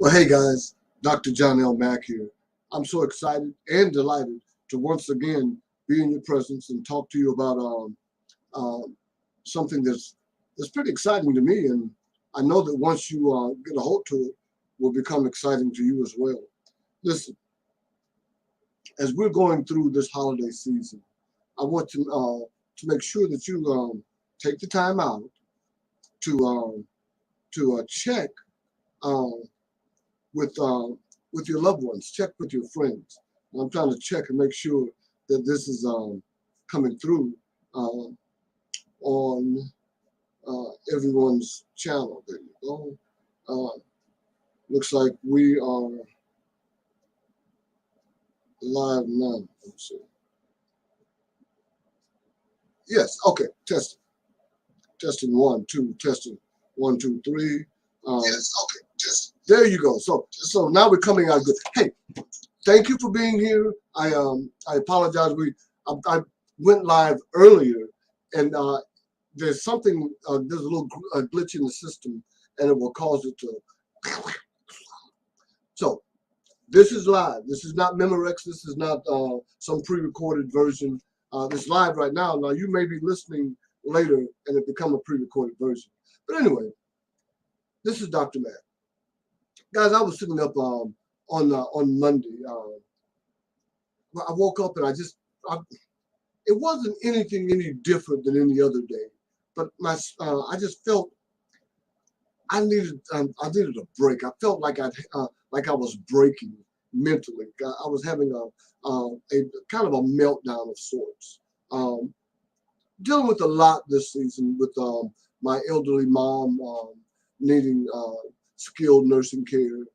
Well, hey guys, Dr. John L. Mack here. I'm so excited and delighted to once again be in your presence and talk to you about something that's pretty exciting to me, and I know that once you get a hold to it, will become exciting to you as well. Listen, as we're going through this holiday season, I want to make sure that you take the time out to check. Um, with your loved ones. Check with your friends. I'm trying to check and make sure that this is coming through uh, on everyone's channel. There you go. Looks like we are live now. Let's see. Yes. Okay. Testing. Testing one, two. Testing one, two, three. Yes. Okay. Testing. There you go. So now we're coming out good. Hey, thank you for being here. I apologize. I went live earlier, and there's something there's a little glitch in the system, and it will cause it to. So this is live. This is not Memorex. This is not some pre-recorded version. This live right now. Now you may be listening later, and it become a pre-recorded version. But anyway, this is Dr. Matt. Guys, I was sitting up on Monday. I woke up and it wasn't anything any different than any other day, but I just felt I needed a break. I felt like I was breaking mentally. I was having a kind of a meltdown of sorts. Um, Dealing with a lot this season with my elderly mom needing skilled nursing care,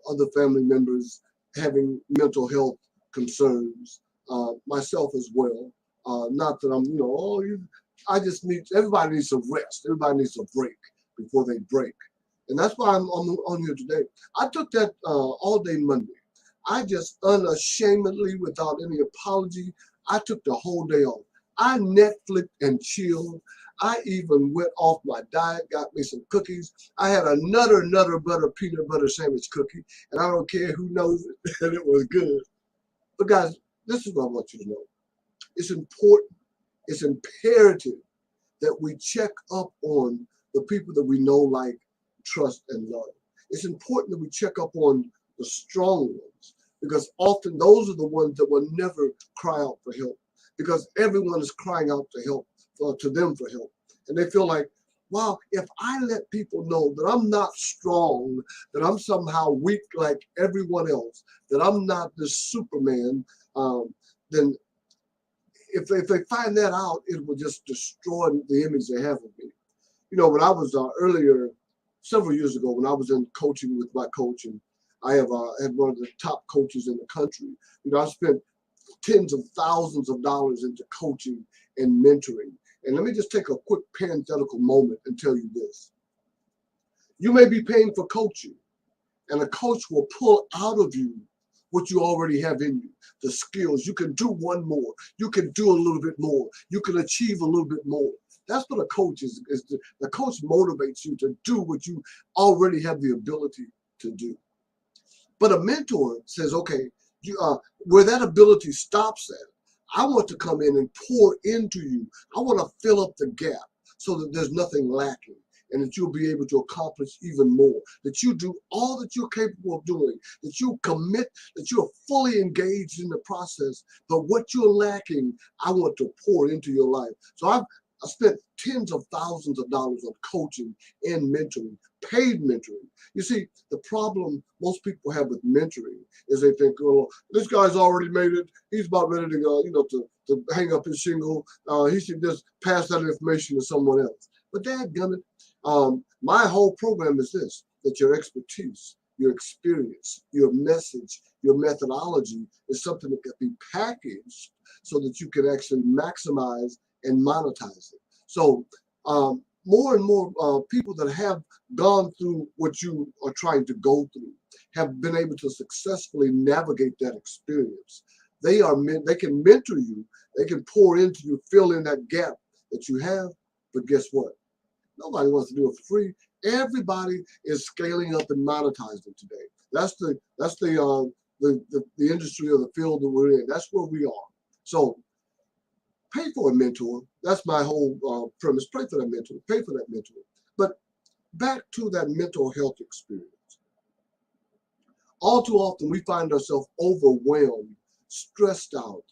other family members having mental health concerns, myself as well. Not that I'm, I just need, everybody needs some rest. Everybody needs a break before they break. And that's why I'm on here today. I took that all day Monday. I just unashamedly, without any apology, I took the whole day off. I Netflixed and chilled. I even went off my diet, got me some cookies. I had a Nutter Butter peanut butter sandwich cookie, and I don't care who knows it, and it was good. But guys, this is what I want you to know. It's important, it's imperative that we check up on the people that we know, like, trust, and love. It's important that we check up on the strong ones, because often those are the ones that will never cry out for help, because everyone is crying out to help, to them for help. And they feel like, wow, if I let people know that I'm not strong, that I'm somehow weak like everyone else, that I'm not this Superman, then if they find that out, it will just destroy the image they have of me. When I was earlier, several years ago, when I was in coaching with my coach, and I have had one of the top coaches in the country. I spent tens of thousands of dollars into coaching and mentoring. And let me just take a quick parenthetical moment and tell you this. You may be paying for coaching, and a coach will pull out of you what you already have in you, the skills. You can do one more. You can do a little bit more. You can achieve a little bit more. That's what a coach is. The coach motivates you to do what you already have the ability to do. But a mentor says, okay, where that ability stops at, I want to come in and pour into you. I want to fill up the gap so that there's nothing lacking, and that you'll be able to accomplish even more, that you do all that you're capable of doing, that you commit, that you're fully engaged in the process. But what you're lacking, I want to pour into your life. So I spent tens of thousands of dollars on coaching and mentoring, paid mentoring. You see, the problem most people have with mentoring is they think, oh, this guy's already made it. He's about ready to go, to hang up his shingle. He should just pass that information to someone else. But dadgummit, my whole program is this, that your expertise, your experience, your message, your methodology is something that can be packaged so that you can actually maximize and monetize it. So more and more people that have gone through what you are trying to go through have been able to successfully navigate that experience. They can mentor you, they can pour into you, fill in that gap that you have. But guess what? Nobody wants to do it for free. Everybody is scaling up and monetizing today. That's the industry or the field that we're in. That's where we are. So pay for a mentor. That's my whole premise. Pay for that mentor. Pay for that mentor. But back to that mental health experience. All too often, we find ourselves overwhelmed, stressed out,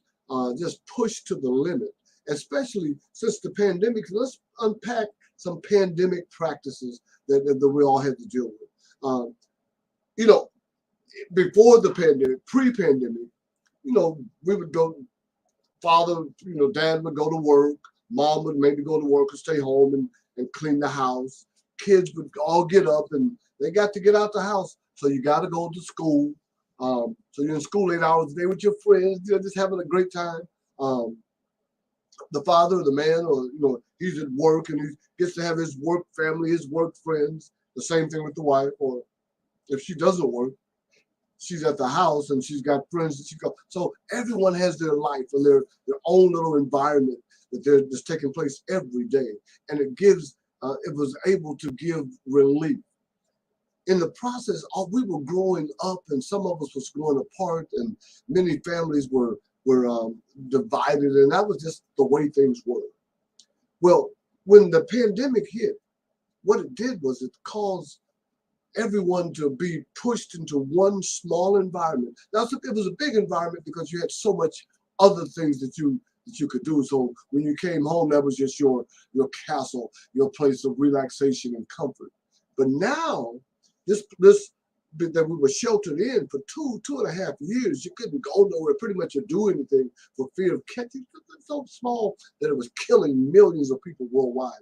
just pushed to the limit, especially since the pandemic. Let's unpack some pandemic practices that we all had to deal with. You know, before the pandemic, pre-pandemic, we would go, father, dad would go to work, mom would maybe go to work or stay home and clean the house. Kids would all get up and they got to get out the house. So you got to go to school. So you're in school 8 hours a day with your friends, just having a great time. Um, the father or the man, or he's at work and he gets to have his work family, his work friends. The same thing with the wife, or if she doesn't work, she's at the house and she's got friends that she go. So everyone has their life and their own little environment that they're just taking place every day, and it was able to give relief. In the process, we were growing up, and some of us was growing apart, and many families were divided, and that was just the way things were. Well, when the pandemic hit, what it did was it caused everyone to be pushed into one small environment. Now, it was a big environment because you had so much other things that you could do. So when you came home, that was just your castle, your place of relaxation and comfort. But now, this that we were sheltered in for 2.5 years, you couldn't go nowhere pretty much or do anything for fear of catching. It's so small that it was killing millions of people worldwide.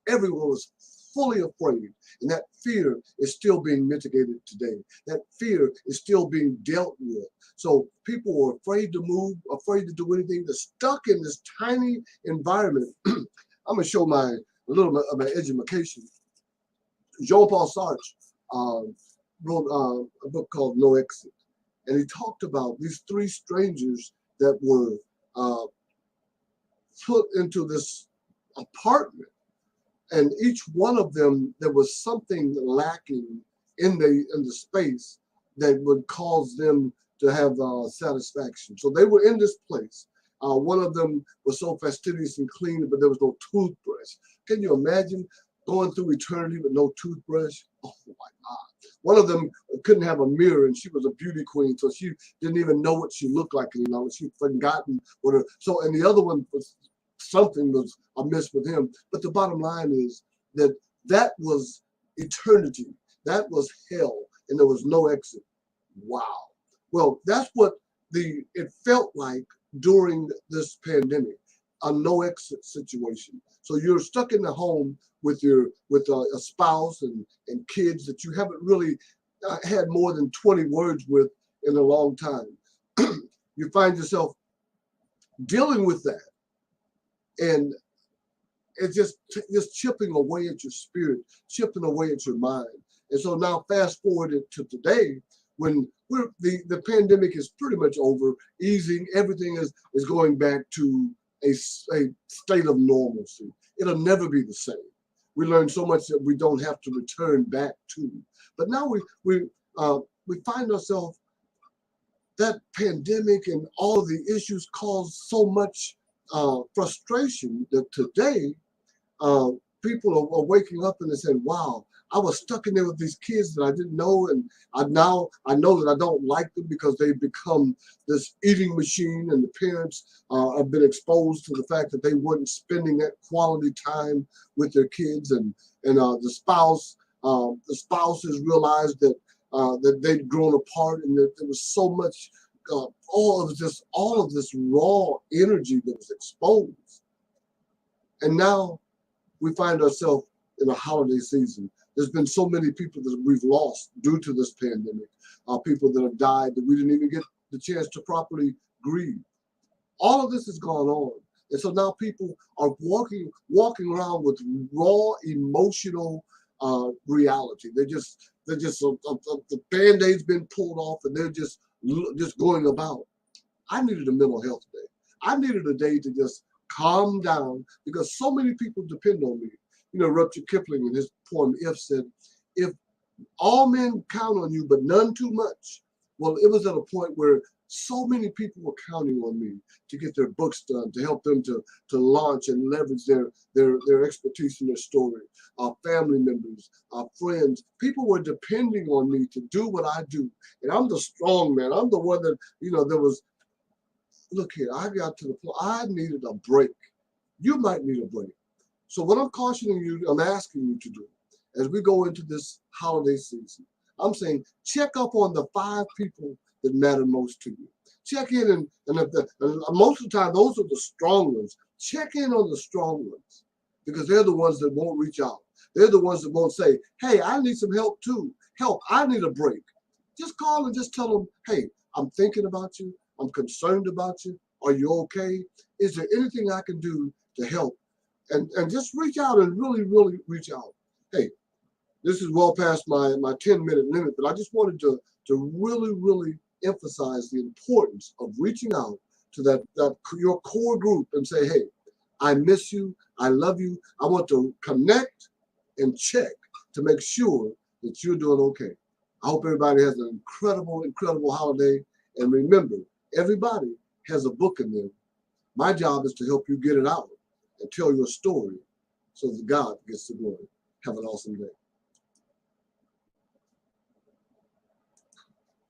Everyone was fully afraid, and that fear is still being mitigated today. That fear is still being dealt with. So people were afraid to move, afraid to do anything. They're stuck in this tiny environment. I'm gonna show a little bit of my education. Jean-Paul Sartre wrote a book called No Exit, and he talked about these three strangers that were put into this apartment. And each one of them, there was something lacking in the space that would cause them to have satisfaction. So they were in this place. One of them was so fastidious and clean, but there was no toothbrush. Can you imagine going through eternity with no toothbrush? Oh my God. One of them couldn't have a mirror, and she was a beauty queen, so she didn't even know what she looked like anymore. She'd forgotten what her. So, and the other one was something was amiss with him. But the bottom line is that was eternity. That was hell, and there was no exit. Wow. Well, that's what it felt like during this pandemic, a no exit situation. So you're stuck in the home with a spouse and kids that you haven't really had more than 20 words with in a long time. You find yourself dealing with that, and it's just chipping away at your spirit, chipping away at your mind. And so now fast forward it to today, when the pandemic is pretty much over, easing, everything is going back to a state of normalcy. It'll never be the same. We learned so much that we don't have to return back to. But now we find ourselves, that pandemic and all of the issues caused so much frustration that today people are waking up and they're saying, wow, I was stuck in there with these kids that I didn't know, and I know that I don't like them because they've become this eating machine, and the parents have been exposed to the fact that they weren't spending that quality time with their kids, and the spouses realized that they'd grown apart, and that there was so much all of this raw energy that was exposed. And now we find ourselves in a holiday season. There's been so many people that we've lost due to this pandemic, people that have died that we didn't even get the chance to properly grieve. All of this has gone on. And so now people are walking around with raw emotional reality. The Band-Aid's been pulled off, and they're just going about. I needed a mental health day. I needed a day to just calm down, because so many people depend on me. Rupert Kipling in his poem If said, if all men count on you, but none too much. Well, it was at a point where so many people were counting on me to get their books done, to help them to launch and leverage their expertise and their story. Our family members, our friends, people were depending on me to do what I do. And I'm the strong man. I'm the one that, there was, look here, I got to the point, I needed a break. You might need a break. So what I'm cautioning you, I'm asking you to do, as we go into this holiday season, I'm saying check up on the 5 people that matter most to you. Check in, and most of the time, those are the strong ones. Check in on the strong ones because they're the ones that won't reach out. They're the ones that won't say, hey, I need some help too. Help, I need a break. Just call and just tell them, hey, I'm thinking about you. I'm concerned about you. Are you okay? Is there anything I can do to help? And just reach out and really, really reach out. Hey, this is well past my 10-minute limit, but I just wanted to really, really emphasize the importance of reaching out to that your core group and say, hey, I miss you. I love you. I want to connect and check to make sure that you're doing okay. I hope everybody has an incredible, incredible holiday. And remember, everybody has a book in them. My job is to help you get it out and tell your story so that God gets the glory. Have an awesome day.